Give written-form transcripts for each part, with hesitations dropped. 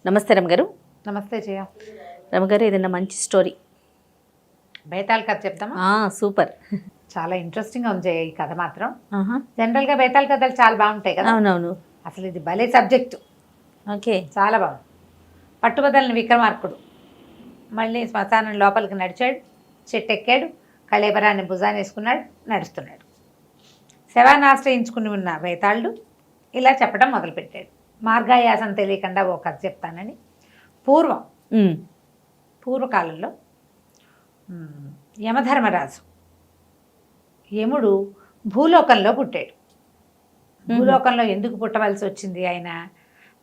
నమస్తే రమగారు. నమస్తే జయ. రమగారు, ఏదైనా మంచి స్టోరీ బేతాళ కథ చెప్తామా? సూపర్. చాలా ఇంట్రెస్టింగ్గా ఉంది జయ ఈ కథ మాత్రం. జనరల్గా బేతాళ కథలు చాలా బాగుంటాయి కదా. అవునవును. అసలు ఇది భలే సబ్జెక్టు. ఓకే, చాలా బాగుంది. పట్టుబదలని విక్రమార్కుడు మళ్ళీ శ్మశానం లోపలికి నడిచాడు, చెట్టు ఎక్కాడు, కళేబరాన్ని భుజాన్ని వేసుకున్నాడు, నడుస్తున్నాడు. శవాన్ని ఆశ్రయించుకుని ఉన్న బేతాళుడు ఇలా చెప్పడం మొదలుపెట్టాడు. మార్గాయాసం తెలియకుండా ఓ కథ చెప్తానని. పూర్వకాలంలో యమధర్మరాజు యముడు భూలోకంలో పుట్టాడు. భూలోకంలో ఎందుకు పుట్టవలసి వచ్చింది?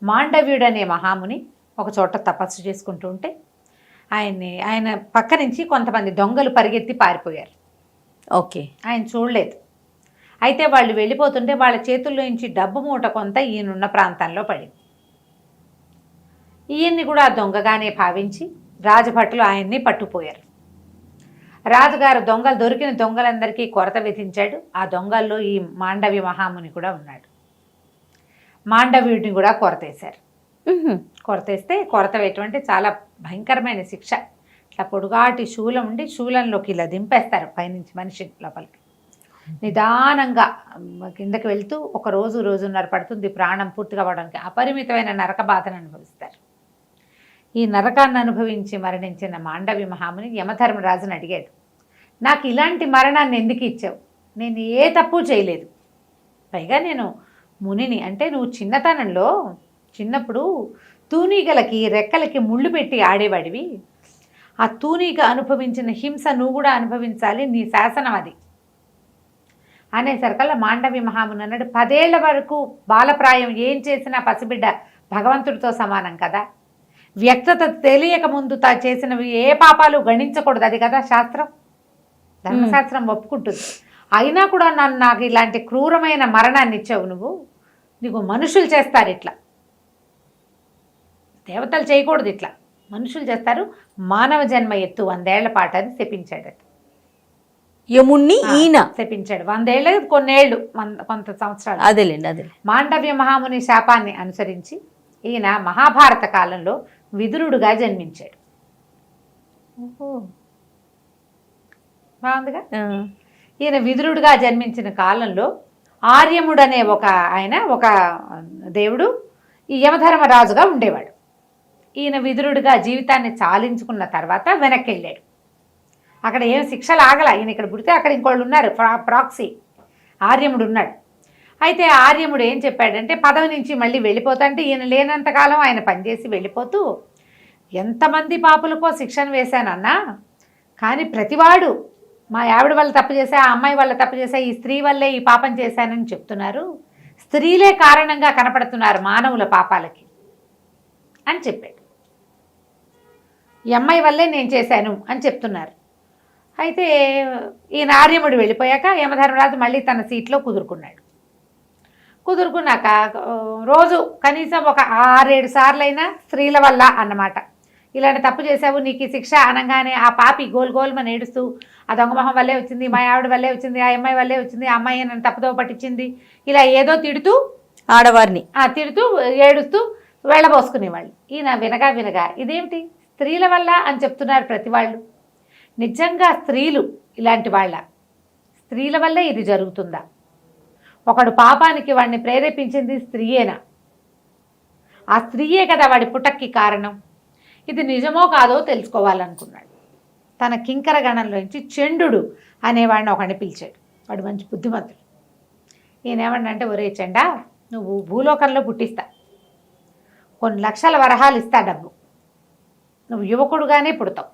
మాండవ్యుడు అనే మహాముని ఒక చోట తపస్సు చేసుకుంటూ ఉంటే ఆయన పక్క నుంచి కొంతమంది దొంగలు పరిగెత్తి పారిపోయారు. ఓకే, ఆయన చూడలేదు. అయితే వాళ్ళు వెళ్ళిపోతుంటే వాళ్ళ చేతుల్లో నుంచి డబ్బు మూట కొంత ఈయనున్న ప్రాంతంలో పడింది. ఈయన్ని కూడా దొంగగానే భావించి రాజభటులు ఆయన్ని పట్టుపోయారు. రాజుగారు దొరికిన దొంగలందరికీ కొరత విధించాడు. ఆ దొంగల్లో ఈ మాండవ్య మహాముని కూడా ఉన్నాడు. మాండవ్యుడిని కూడా కొరతేశారు. కొరతేస్తే కొరత వేయటం చాలా భయంకరమైన శిక్ష. ఇట్లా పొడుగాటి శూలం ఉండి శూలంలోకి ఇలా దింపేస్తారు పైనుంచి మనిషి లోపలికి. నిదానంగా కిందకి వెళ్తూ ఒక రోజున్నర పడుతుంది ప్రాణం పూర్తిగా పడడానికి. అపరిమితమైన నరక బాధను అనుభవిస్తారు. ఈ నరకాన్ని అనుభవించి మరణించిన మాండవి మహాముని యమధర్మరాజుని అడిగాడు, నాకు ఇలాంటి మరణాన్ని ఎందుకు ఇచ్చావు? నేను ఏ తప్పు చేయలేదు. పైగా నేను మునిని. అంటే నువ్వు చిన్నప్పుడు తూనీగలకి రెక్కలకి ముళ్ళు పెట్టి ఆడేవాడివి. ఆ తూనీగ అనుభవించిన హింస నువ్వు కూడా అనుభవించాలి, నీ శాసనం అది అనేసరికల్లా మాండవి మహాముని అన్నాడు, 10 ఏళ్ల వరకు బాలప్రాయం ఏం చేసినా పసిబిడ్డ భగవంతుడితో సమానం కదా. వ్యక్తత తెలియక ముందు చేసినవి ఏ పాపాలు గణించకూడదు, అది కదా శాస్త్రం. ధర్మశాస్త్రం ఒప్పుకుంటుంది. అయినా కూడా నాకు ఇలాంటి క్రూరమైన మరణాన్ని ఇచ్చావు నువ్వు. నీకు మనుషులు చేస్తారు ఇట్లా, దేవతలు చేయకూడదు ఇట్లా, మనుషులు చేస్తారు. మానవ జన్మ ఎత్తు 100 ఏళ్ల పాటు అని శపించాడట యముణ్ణి. ఈయన శపించాడు. 100 ఏళ్ళు, కొన్నేళ్ళు, కొంత సంవత్సరాలు. అదేలేండి. మాండవ్య మహాముని శాపాన్ని అనుసరించి ఈయన మహాభారత కాలంలో విదురుడుగా జన్మించాడు. బాగుందిగా. ఈయన విదురుడుగా జన్మించిన కాలంలో ఆర్యముడు అనే ఒక దేవుడు ఈ యమధర్మరాజుగా ఉండేవాడు. ఈయన విదురుడుగా జీవితాన్ని చాలించుకున్న తర్వాత వెనక్కి వెళ్ళాడు. అక్కడ ఏం శిక్షలు ఆగల. ఈయన ఇక్కడ పుడితే అక్కడ ఇంకోళ్ళు ఉన్నారు, ప్రాక్సీ ఆర్యముడు ఉన్నాడు. అయితే ఆర్యముడు ఏం చెప్పాడంటే పదవి నుంచి మళ్ళీ వెళ్ళిపోతాంటే ఈయన లేనంతకాలం ఆయన పనిచేసి వెళ్ళిపోతూ, ఎంతమంది పాపులకో శిక్షను వేశానన్నా, కానీ ప్రతివాడు మా ఆవిడ వల్ల తప్పు చేశా, ఆ అమ్మాయి వల్ల తప్పు చేశా, ఈ స్త్రీ వల్లే ఈ పాపం చేశానని చెప్తున్నారు. స్త్రీలే కారణంగా కనపడుతున్నారు మానవుల పాపాలకి అని చెప్పాడు. ఈ అమ్మాయి వల్లే నేను చేశాను అని చెప్తున్నారు. అయితే ఈయన ఆర్యముడు వెళ్ళిపోయాక యమధర్మరాజు మళ్ళీ తన సీట్లో కుదురుకున్నాక రోజు కనీసం ఒక 6-7 సార్లైనా స్త్రీల వల్ల అన్నమాట, ఇలాంటి తప్పు చేసావు నీకు ఈ శిక్ష అనగానే ఆ పాపి గోల్మని ఏడుస్తూ, ఆ దొంగమొహం వల్లే వచ్చింది, మా ఆవిడ వల్లే వచ్చింది, ఆ అమ్మాయి వల్లే వచ్చింది, ఆ అమ్మాయి నన్ను తప్పుదో పట్టించింది, ఇలా ఏదో తిడుతూ ఆడవారిని తిడుతూ ఏడుస్తూ వెళ్ళబోసుకునేవాళ్ళు. ఈయన వినగా ఇదేమిటి స్త్రీల వల్ల అని చెప్తున్నారు ప్రతి వాళ్ళు. నిజంగా స్త్రీలు ఇలాంటి స్త్రీల వల్లే ఇది జరుగుతుందా? ఒకడు పాపానికి వాడిని ప్రేరేపించింది స్త్రీయేనా? ఆ స్త్రీయే కదా వాడి పుట్టక్కి కారణం. ఇది నిజమో కాదో తెలుసుకోవాలనుకున్నాడు. తన కింకర గణంలోంచి చండు అనేవాడిని ఒకడిని పిలిచాడు. వాడు మంచి బుద్ధిమంతుడు. ఈయన ఏమన్నంటే, ఒరే చండా, నువ్వు భూలోకంలో పుట్టిస్తా, కొన్ని లక్షల వరహాలు ఇస్తా డబ్బు, నువ్వు యువకుడుగానే పుడతావు,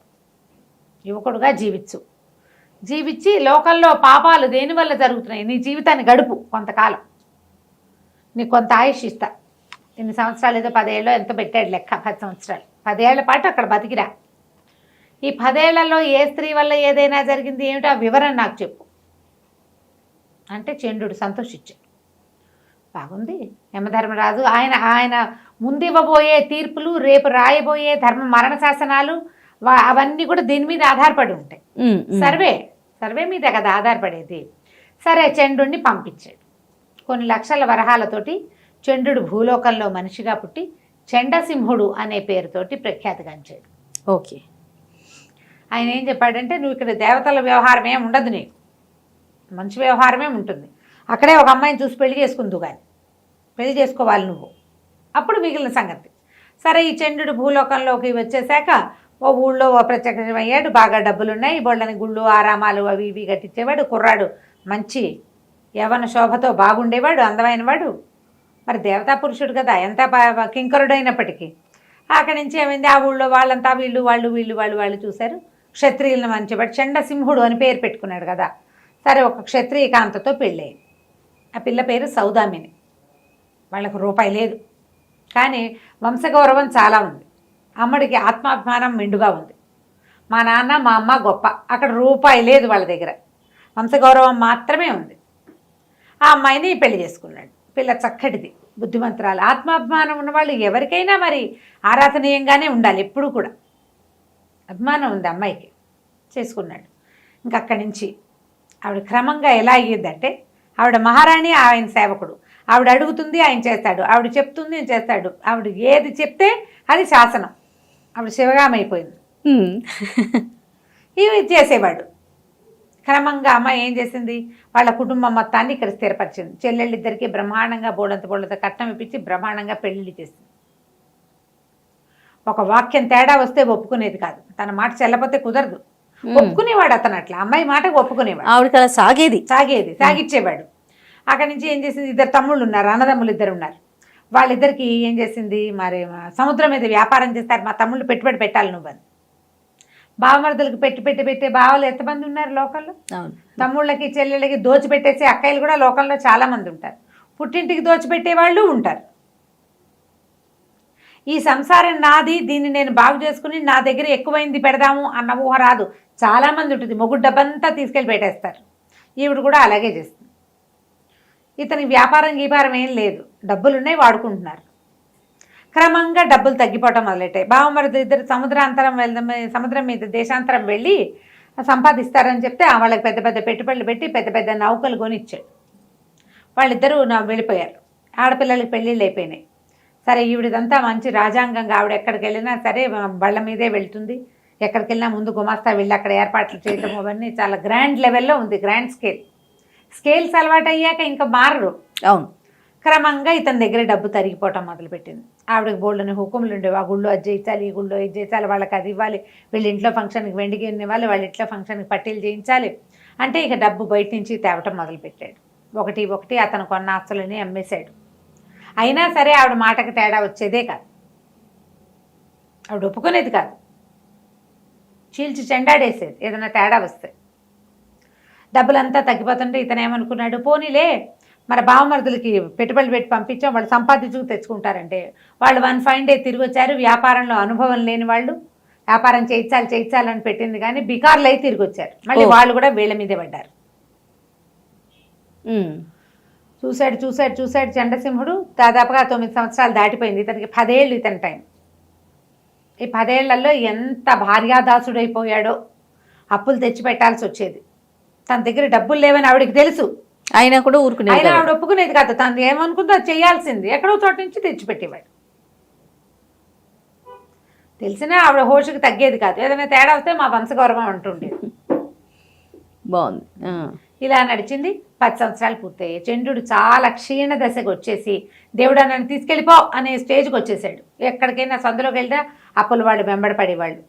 యువకుడుగా జీవించి లోకంలో పాపాలు దేనివల్ల జరుగుతున్నాయి నీ జీవితాన్ని గడుపు, కొంతకాలం నీకు కొంత ఆయుష్ ఇస్తా. ఇన్ని సంవత్సరాలు, ఏదో 10 ఏళ్ళలో ఎంతో పెట్టాడు లెక్క, 10 సంవత్సరాలు, 10 ఏళ్ల పాటు అక్కడ బతికిరా. ఈ 10 ఏళ్లలో ఏ స్త్రీ వల్ల ఏదైనా జరిగింది ఏమిటో ఆ వివరణ నాకు చెప్పు అంటే చండు సంతోషించాడు. బాగుంది. యమధర్మరాజు ఆయన ముందు ఇవ్వబోయే తీర్పులు, రేపు రాయబోయే మరణ శాసనాలు, అవన్నీ కూడా దీని మీద ఆధారపడి ఉంటాయి. సర్వే మీద కదా ఆధారపడేది. సరే, చండుని పంపించాడు. కొన్ని లక్షల వరహాలతోటి చండు భూలోకంలో మనిషిగా పుట్టి చండసింహుడు అనే పేరుతోటి ప్రఖ్యాతిగాంచాడు. ఓకే. ఆయన ఏం చెప్పాడంటే, నువ్వు ఇక్కడ దేవతల వ్యవహారం ఏమి ఉండదు, నీకు మంచి వ్యవహారమే ఉంటుంది. అక్కడే ఒక అమ్మాయిని చూసి పెళ్లి చేసుకుందు, కానీ పెళ్లి చేసుకోవాలి నువ్వు, అప్పుడు మిగిలిన సంగతి. సరే, ఈ చంద్రుడు భూలోకంలోకి వచ్చేసాక ఓ ఊళ్ళో ఓ ప్రత్యక్షమయ్యాడు. బాగా డబ్బులున్నాయి, బోళ్ళని గుళ్ళు ఆరామాలు అవి ఇవి కట్టించేవాడు. కుర్రాడు మంచి యవన శోభతో బాగుండేవాడు, అందమైన వాడు. మరి దేవతా పురుషుడు కదా, ఎంత కింకరుడైనప్పటికీ. అక్కడి నుంచి ఏమైంది, ఆ ఊళ్ళో వాళ్ళంతా వాళ్ళు చూశారు. క్షత్రియులను మంచివాడు, చండసింహుడు అని పేరు పెట్టుకున్నాడు కదా. సరే, ఒక క్షత్రియ కాంతతో పెళ్ళయింది. ఆ పిల్ల పేరు సౌదామిని. వాళ్ళకు రూపాయి లేదు, కానీ వంశగౌరవం చాలా ఉంది. అమ్మడికి ఆత్మాభిమానం మెండుగా ఉంది. మా నాన్న మా అమ్మ గొప్ప, అక్కడ రూపాయి లేదు వాళ్ళ దగ్గర, వంశగౌరవం మాత్రమే ఉంది. ఆ అమ్మాయిని పెళ్లి చేసుకున్నాడు. పిల్ల చక్కటిది, బుద్ధిమంతురాలు, ఆత్మాభిమానం ఉన్నవాళ్ళు ఎవరికైనా మరి ఆరాధనీయంగానే ఉండాలి. ఎప్పుడు కూడా అభిమానం ఉంది అమ్మాయికి. చేసుకున్నాడు. ఇంక అక్కడి నుంచి ఆవిడ క్రమంగా ఎలా అయ్యిందంటే, ఆవిడ మహారాణి, ఆయన సేవకుడు. ఆవిడ అడుగుతుంది, ఆయన చేస్తాడు. ఆవిడ చెప్తుంది, ఆయన చేస్తాడు. ఆవిడ ఏది చెప్తే అది శాసనం. ఆవిడ శివగామ అయిపోయింది. ఇవి చేసేవాడు. క్రమంగా అమ్మాయి ఏం చేసింది, వాళ్ళ కుటుంబం మొత్తాన్ని ఇక్కడ స్థిరపరిచింది. చెల్లెళ్ళిద్దరికీ బ్రహ్మాండంగా బోడంత కట్నం ఇప్పించి బ్రహ్మాండంగా పెళ్లిళ్ళు చేసింది. ఒక వాక్యం తేడా వస్తే ఒప్పుకునేది కాదు. తన మాట చెల్లపోతే కుదరదు. ఒప్పుకునేవాడు అతను. అట్లా అమ్మాయి మాటకు ఒప్పుకునేవాడు. ఆవిడకి అలా సాగిచ్చేవాడు. అక్కడి నుంచి ఏం చేసింది, ఇద్దరు తమ్ముళ్ళు ఉన్నారు, అన్నదమ్ములు ఇద్దరు ఉన్నారు. వాళ్ళిద్దరికి ఏం చేసింది, మరి సముద్రం మీద వ్యాపారం చేస్తారు, మా తమ్ముళ్ళు పెట్టుబడి పెట్టాలి నువ్వని. బావమరుదులకు పెట్టే బావలు ఎంతమంది ఉన్నారు లోకల్లో. తమ్ముళ్ళకి చెల్లెళ్ళకి దోచిపెట్టేసే అక్కయ్యలు కూడా లోకంలో చాలా మంది ఉంటారు. పుట్టింటికి దోచిపెట్టే వాళ్ళు ఉంటారు. ఈ సంసారం నాది, దీన్ని నేను బాగు చేసుకుని నా దగ్గర ఎక్కువైంది పెడదాము అన్న ఊహ రాదు. చాలామంది ఉంటుంది, మొగుడు డబ్బంతా తీసుకెళ్ళి పెట్టేస్తారు. ఈవిడ కూడా అలాగే చేస్తుంది. ఇతనికి వ్యాపారం గీపారం ఏం లేదు, డబ్బులున్నాయి, వాడుకుంటున్నారు. క్రమంగా డబ్బులు తగ్గిపోవటం మొదలెట్టాయి. బావమరుదు ఇద్దరు సముద్రం మీద దేశాంతరం వెళ్ళి సంపాదిస్తారని చెప్తే వాళ్ళకి పెద్ద పెద్ద పెట్టుబడులు పెట్టి పెద్ద పెద్ద నౌకలు కొనిచ్చాడు. వాళ్ళిద్దరూ వెళ్ళిపోయారు. ఆడపిల్లలకి పెళ్ళిళ్ళు అయిపోయినాయి. సరే, ఈవిడిదంతా మంచి రాజాంగంగా, ఆవిడ ఎక్కడికి వెళ్ళినా సరే బళ్ళ మీదే వెళ్తుంది. ఎక్కడికి వెళ్ళినా ముందు గుమాస్తా వెళ్ళి అక్కడ ఏర్పాట్లు చేయడం అవన్నీ చాలా గ్రాండ్ లెవెల్లో ఉంది. గ్రాండ్ స్కేల్స్ అలవాటు అయ్యాక ఇంకా మారరు. అవును. క్రమంగా ఇతని దగ్గర డబ్బు తరిగిపోవటం మొదలుపెట్టింది. ఆవిడకి బోల్డ్ని హుకుములు ఉండేవి. ఆ గుళ్ళో అది చేయించాలి, ఈ గుళ్ళో ఇది చేయించాలి, వాళ్ళకి అది ఇవ్వాలి, వీళ్ళ ఇంట్లో ఫంక్షన్కి వెండికి ఇవ్వాలి, వాళ్ళ ఇంట్లో ఫంక్షన్కి పట్టీలు చేయించాలి. అంటే ఇక డబ్బు బయట నుంచి తేవటం మొదలుపెట్టాడు. ఒకటి అతను కొన్న ఆస్తులని అమ్మేశాడు. అయినా సరే ఆవిడ మాటకి తేడా వచ్చేదే కాదు, ఆవిడ ఒప్పుకునేది కాదు. చీల్చి చెండాడేసేది ఏదైనా తేడా వస్తే. డబ్బులంతా తగ్గిపోతుంటే ఇతను ఏమనుకున్నాడు, పోనీలే మరి బావమరుదులకి పెట్టుబడులు పెట్టి పంపించాం, వాళ్ళు సంపాదించుకు తెచ్చుకుంటారంటే. వాళ్ళు వన్ ఫైన్ డే తిరిగి వచ్చారు. వ్యాపారంలో అనుభవం లేని వాళ్ళు, వ్యాపారం చేయించాలని పెట్టింది కానీ బికార్లు అయి తిరిగి వచ్చారు. మళ్ళీ వాళ్ళు కూడా వీళ్ళ మీదే పడ్డారు. చూశాడు చండసింహుడు. దాదాపుగా 9 సంవత్సరాలు దాటిపోయింది. ఇతనికి 10 ఏళ్ళు ఇతని టైం. ఈ 10 ఏళ్లలో ఎంత భార్యాదాసుడైపోయాడో. అప్పులు తెచ్చి పెట్టాల్సి వచ్చేది. తన దగ్గర డబ్బులు లేవని ఆవిడకి తెలుసు, అయినా కూడా ఊరుకునేది. అయినా ఆవిడ ఒప్పుకునేది కాదు. తను ఏమనుకుందో అది చేయాల్సింది. ఎక్కడో చోట నుంచి తెచ్చిపెట్టేవాడు. తెలిసినా ఆవిడ హోషుకి తగ్గేది కాదు. ఏదైనా తేడా వస్తే మా వంశగౌరవం అంటుండేది. బాగుంది. ఇలా నడిచింది. 10 సంవత్సరాలు పూర్తయ్యాయి. చంద్రుడు చాలా క్షీణ దశకు వచ్చేసి దేవుడా నన్ను తీసుకెళ్ళిపో అనే స్టేజ్కి వచ్చేసాడు. ఎక్కడికైనా సందులోకి వెళ్తే అప్పులు వాళ్ళు వెంబడపడేవాళ్ళు.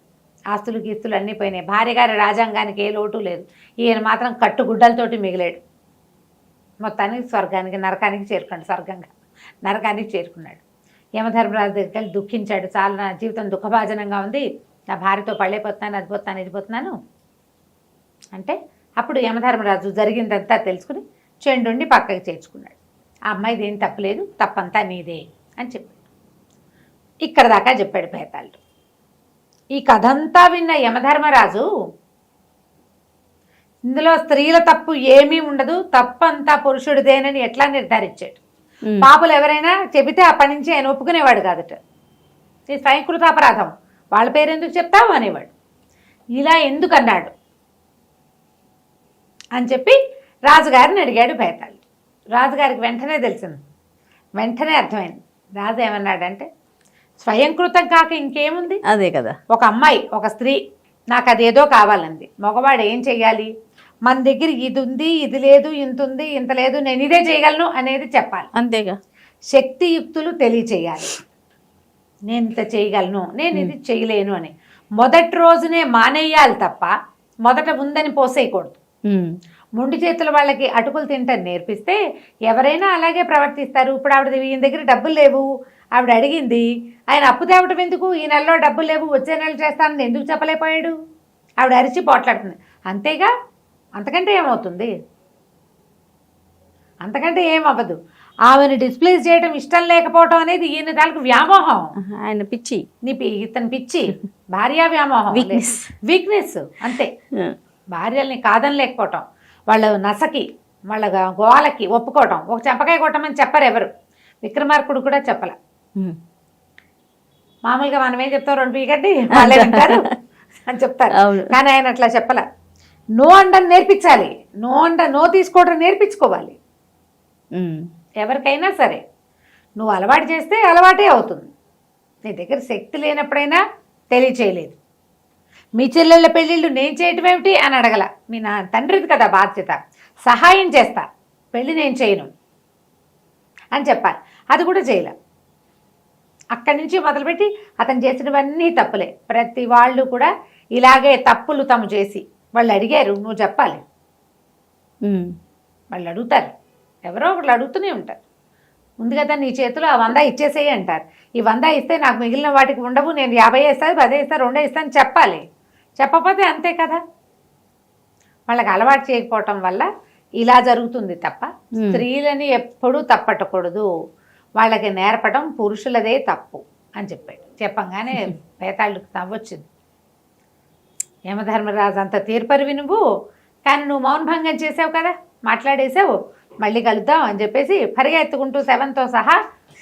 ఆస్తులు గీస్తులు అన్నీ పోయినాయి. భార్య గారి రాజ్యాంగానికి ఏ లోటు లేదు. ఈయన మాత్రం కట్టుగుడ్డలతోటి మిగిలాడు. మొత్తానికి నరకానికి చేరుకున్నాడు. యమధర్మరాజు దగ్గరికి వెళ్ళి దుఃఖించాడు. చాలా నా జీవితం దుఃఖభాజనంగా ఉంది, నా భార్యతో పళ్ళైపోతున్నాను, అది పోతున్నాను, ఇది పోతున్నాను అంటే అప్పుడు యమధర్మరాజు జరిగిందంతా తెలుసుకుని చండుని పక్కకి చేర్చుకున్నాడు. ఆ అమ్మాయిది ఏం తప్పలేదు, తప్పంతా నీదే అని చెప్పాడు. ఇక్కడ దాకా చెప్పాడు భేతాళుడు. ఈ కథంతా విన్న యమధర్మరాజు ఇందులో స్త్రీల తప్పు ఏమీ ఉండదు, తప్పంతా పురుషుడిదేనని ఎట్లా నిర్ధారించాడు. పాపులు ఎవరైనా చెబితే అప్పటి నుంచి ఆయన ఒప్పుకునేవాడు కాదట. ఇది స్వయంకృత అపరాధం, వాళ్ళ పేరు ఎందుకు చెప్తావు అనేవాడు. ఇలా ఎందుకు అన్నాడు అని చెప్పి రాజుగారిని అడిగాడు భేతాళుడు. రాజుగారికి వెంటనే తెలిసింది, వెంటనే అర్థమైంది. రాజు ఏమన్నాడంటే, స్వయంకృతం కాక ఇంకేముంది? అదే కదా. ఒక అమ్మాయి, ఒక స్త్రీ నాకు అదేదో కావాలంది, మగవాడు ఏం చెయ్యాలి? మన దగ్గర ఇది ఉంది, ఇది లేదు, ఇంత ఉంది, ఇంత లేదు, నేను ఇదే చేయగలను అనేది చెప్పాలి. అంతేగా. శక్తియుక్తులు తెలియచేయాలి. నేను ఇంత చేయగలను, నేను ఇది చేయలేను అని మొదటి రోజునే మానేయాలి తప్ప మొదట ఉందని పోసేయకూడదు. మొండి చేతుల వాళ్ళకి అటుకులు తింటాను నేర్పిస్తే ఎవరైనా అలాగే ప్రవర్తిస్తారు. ఇప్పుడు ఆవిడ ఈయన దగ్గర డబ్బులు లేవు, ఆవిడ అడిగింది, ఆయన అప్పు తేవటం ఎందుకు, ఈ నెలలో డబ్బులు లేవు వచ్చే నెల చేస్తానని ఎందుకు చెప్పలేకపోయాడు? ఆవిడ అరిచి పోట్లాడుతుంది. అంతేగా, అంతకంటే ఏమవుతుంది? అంతకంటే ఏమవ్వదు. ఆమెను డిస్ప్లేస్ చేయడం ఇష్టం లేకపోవడం అనేది ఈయన దానికి వ్యామోహం. ఆయన పిచ్చి, ఇతను పిచ్చి, భార్య వ్యామోహం, వీక్నెస్ అంతే. భార్యల్ని కాదని లేకపోవటం, వాళ్ళ నసకి, వాళ్ళ గోవాలకి ఒప్పుకోవటం. ఒక చెంపకాయ కొట్టమని చెప్పరు ఎవరు. విక్రమార్కుడు కూడా చెప్పల. మామూలుగా మనం ఏం చెప్తాం, 2 పీకట్టి వాళ్ళే వింటారు అని చెప్తారు. కానీ ఆయన అట్లా చెప్పల. నో అండని నేర్పించాలి. నో తీసుకోవడం నేర్పించుకోవాలి. ఎవరికైనా సరే నువ్వు అలవాటు చేస్తే అలవాటే అవుతుంది. నీ దగ్గర శక్తి లేనప్పుడైనా తెలియచేయలేదు. మీ చెల్లెళ్ళ పెళ్ళిళ్ళు నేను చేయటం ఏమిటి అని అడగల. మీ నా తండ్రిది కదా బాధ్యత, సహాయం చేస్తా, పెళ్ళి నేను చేయను అని చెప్పాలి. అది కూడా చేయలే. అక్కడి నుంచి మొదలుపెట్టి అతను చేసినవన్నీ తప్పులే. ప్రతి వాళ్ళు కూడా ఇలాగే తప్పులు తము చేసి వాళ్ళు అడిగారు, నువ్వు చెప్పాలి. వాళ్ళు అడుగుతారు, ఎవరో ఒకళ్ళు అడుగుతూనే ఉంటారు. ఉంది కదా నీ చేతిలో ఆ 100 ఇచ్చేసేయి అంటారు. ఈ 100 ఇస్తే నాకు మిగిలిన వాటికి ఉండవు, నేను 50 ఇస్తాను, 10 ఇస్తాను, 2 ఇస్తాను చెప్పాలి. చెప్పకపోతే అంతే కదా. వాళ్ళకి అలవాటు చేయకపోవటం వల్ల ఇలా జరుగుతుంది తప్ప స్త్రీలని ఎప్పుడూ తప్పట్టకూడదు. వాళ్ళకి నేర్పడం పురుషులదే తప్పు అని చెప్పాడు. చెప్పంగానే పేతాళ్ళకి నవ్వొచ్చింది. యమధర్మరాజు అంత తీర్పరివి నువ్వు, కానీ నువ్వు మౌనభంగం చేసావు కదా, మాట్లాడేసావు, మళ్ళీ కలుద్దాం అని చెప్పేసి పరిగెత్తుకుంటూ 7తో సహా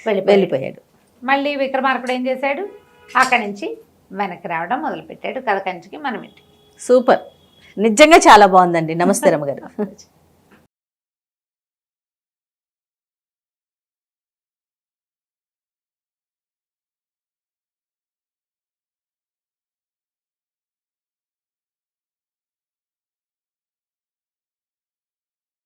వెళ్ళిపోయాడు. మళ్ళీ విక్రమార్కుడు ఏం చేశాడు, అక్కడి నుంచి వెనక్కి రావడం మొదలుపెట్టాడు. కథ కంచికి మనం ఇంటికి. సూపర్, నిజంగా చాలా బాగుందండి. నమస్తే రమ్మగారు.